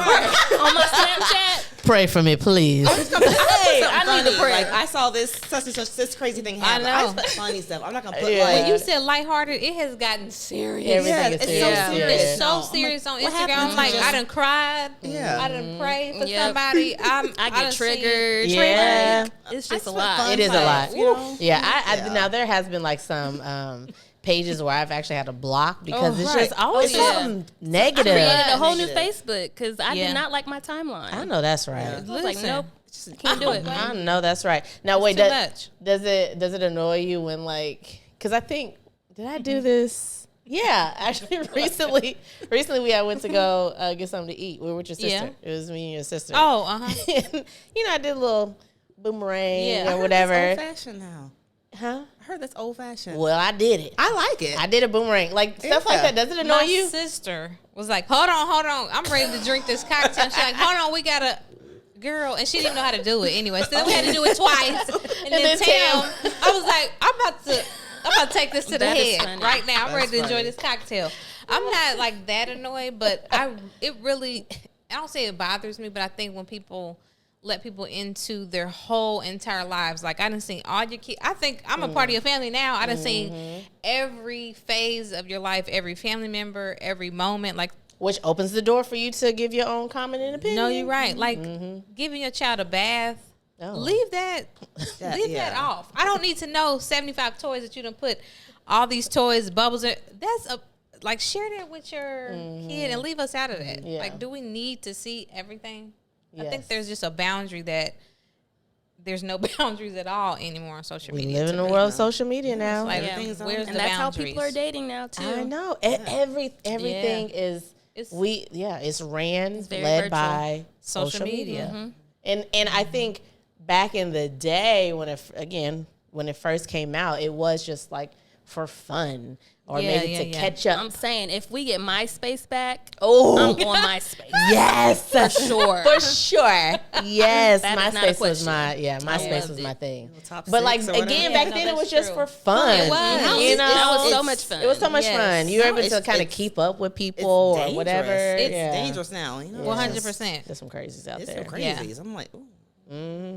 my Snapchat. Pray for me, please. Hey, I need to pray. Like, I saw this such and such this crazy thing happen. I know. I just put funny stuff. I'm not gonna put Yeah. like When you said lighthearted, it has gotten serious. Everything is it's serious. so serious. It's so No, I'm serious like, on what Instagram. happened I'm to like, just- I done cried. Yeah. I done prayed for Yep. somebody. I I done get seen- triggered. Yeah. Like, it's just a I lot. spent It is a lot. you know? Yeah, I Yeah. now there has been like some pages where I've actually had to block because it's just always something I negative. created a whole new Facebook because I did not like my timeline. I know that's right. I was like, nope, can't do it. I know that's right. Now wait, does it annoy you when like? Because I think did I do this? Yeah, actually recently we went to go get something to eat. We were with your sister. It was me and your sister. Oh, And, I did a little boomerang or whatever. That's old fashioned now. Huh? I heard that's old fashioned. Well, I did it. I like it. I did a boomerang. Like stuff like that. Does it annoy you? My sister was like, hold on. I'm ready to drink this cocktail. She's like, hold on, we gotta girl, and she didn't know how to do it anyway. So then we had to do it twice. And then Tam, I was like, I'm about to take this to the head right now. I'm ready to enjoy this cocktail. I'm not like that annoyed, but I don't say it bothers me, but I think when people let people into their whole entire lives, like I done seen all your kids. I think I'm a part of your family now. I done seen every phase of your life, every family member, every moment, like. Which opens the door for you to give your own comment and opinion. No, you're right. Like giving your child a bath. Leave that off. I don't need to know 75 toys that you done put all these toys, bubbles. Like share that with your kid and leave us out of that. Yeah. Like, do we need to see everything? Yes. I think there's just a boundary that there's no boundaries at all anymore on social media. We live in the world of social media now. Like, where's the that's boundaries? how people are dating now too. I know. Everything is. It's led virtual. by social media. And I think back in the day when it first came out, it was just like for fun or maybe to catch up. I'm saying if we get MySpace back, I'm on MySpace. Yes, for sure. For sure. Yes, MySpace was MySpace was my thing. But like again, back then it was just for fun. It was. That was so much fun. It was so much fun. You were able to kind of keep up with people or whatever. It's dangerous now. 100%. There's some crazies out there. there. Some crazies. I'm like,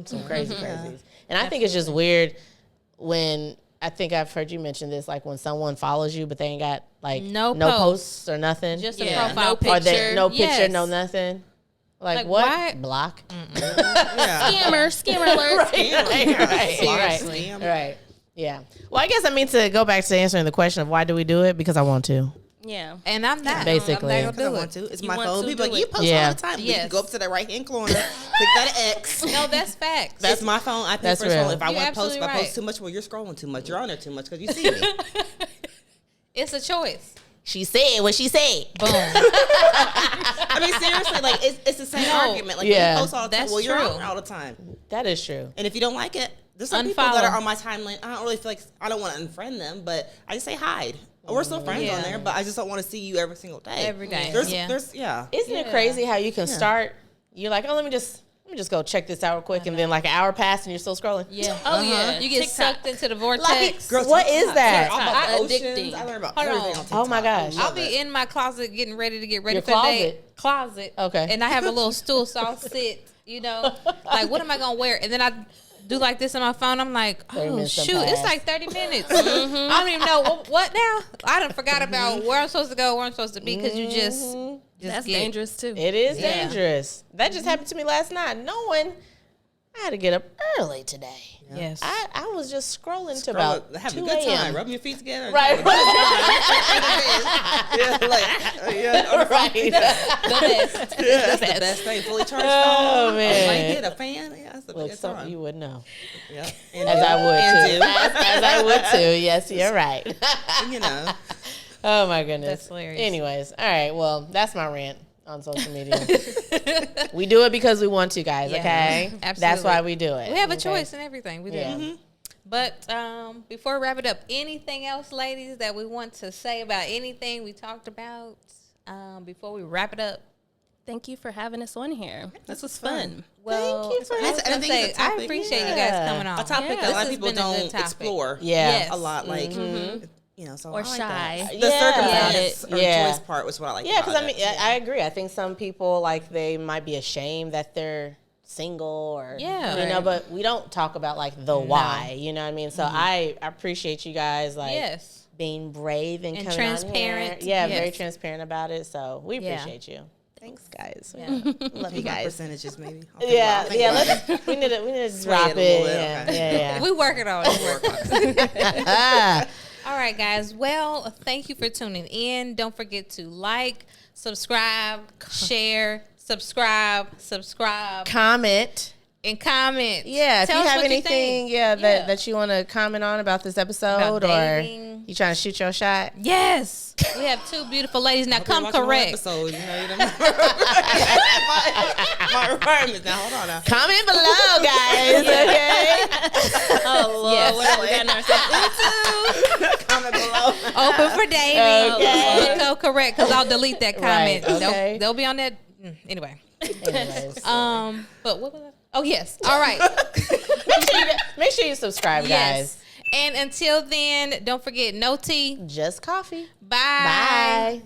some crazies. And I think it's just weird when I think I've heard you mention this, like when someone follows you, but they ain't got like no posts or nothing. Just a profile picture. Or they, no picture, no nothing. Like what? Why? Block. Scammer alert. Right. Yeah. Well, I guess I mean to go back to answering the question of why do we do it? Because I want to. Yeah. And I'm not. Basically. I'm not I want to. It's my phone. People like, you post all the time. You can go up to the right hand corner, click that X. No, that's facts. That's my phone. I think first phone. If I want to post, if I post too much, well, you're scrolling too much. You're on there too much because you see me. It's a choice. She said what she said. Boom. I mean, seriously, like it's the same argument. Like you post all the time. Well, you're on all the time. That is true. And if you don't like it, there's some people that are on my timeline. I don't really feel like I don't want to unfriend them, but I just say hide. We're still friends on there, but I just don't want to see you every single day. Every day. Isn't it crazy how you can start? You're like, oh, let me just go check this out real quick, and then like an hour passed, and you're still scrolling. Yeah. Oh yeah. You get sucked into the vortex. Like, girl, what is that? Addicting. I learned about everything on TikTok. Oh my gosh. I'll be in my closet getting ready to get ready for the day. Closet. Okay. And I have a little stool, so I'll sit. Like what am I gonna wear? And then I do like this on my phone. I'm like, oh shoot, it's like 30 minutes. I don't even know what now. I done forgot about where I'm supposed to go, where I'm supposed to be, because you just that's dangerous too. It is dangerous. That just happened to me last night. Knowing I had to get up early today. Yes. I was just scrolling to about having 2 a good a.m. time, rubbing your feet together. Right. Right. The best. That's the best thing. Fully charged phone. Oh man. Blanket, a fan. Yeah, that's the best time. You would know. Yeah. As I would too. As I would too. Yes, you're right. Oh my goodness. That's hilarious. Anyways, all right. Well, that's my rant on social media. We do it because we want to, guys. Okay, absolutely. That's why we do it. We have a choice in everything we do. But before we wrap it up, anything else, ladies, that we want to say about anything we talked about before we wrap it up? Thank you for having us on here. This was fun. Well, thank you for I appreciate you guys coming on. A topic that a lot of people don't explore. Yeah, a lot. Like so or shy. The circumstance or choice part was what I like. Yeah, because I mean, I agree. I think some people like they might be ashamed that they're single or but we don't talk about like the why. You know what I mean? So I appreciate you guys being brave and coming transparent. On here. Yeah, very transparent about it. So we appreciate you. Thanks, guys. Love you guys. Percentages, maybe. We need to drop it. Yeah. We working on it. All right, guys. Well, thank you for tuning in. Don't forget to like, subscribe, share, subscribe, comment. and comment. Yeah, Tell if you us have what anything, you think. that you want to comment on about this episode, or you trying to shoot your shot. Yes, we have two beautiful ladies. Now come correct. Episode, you know, my requirements. Now hold on. Now. Comment below, guys. Okay. Oh Lord, Yes. what have we gotten ourselves into? Comment below. Open for dating. Okay. Go correct, because I'll delete that comment. Right, okay. They'll be on that. Anyway. Anyways, But what was that? Oh yes. All right. make sure you subscribe, guys. Yes. And until then, don't forget, no tea, Just coffee. Bye. Bye.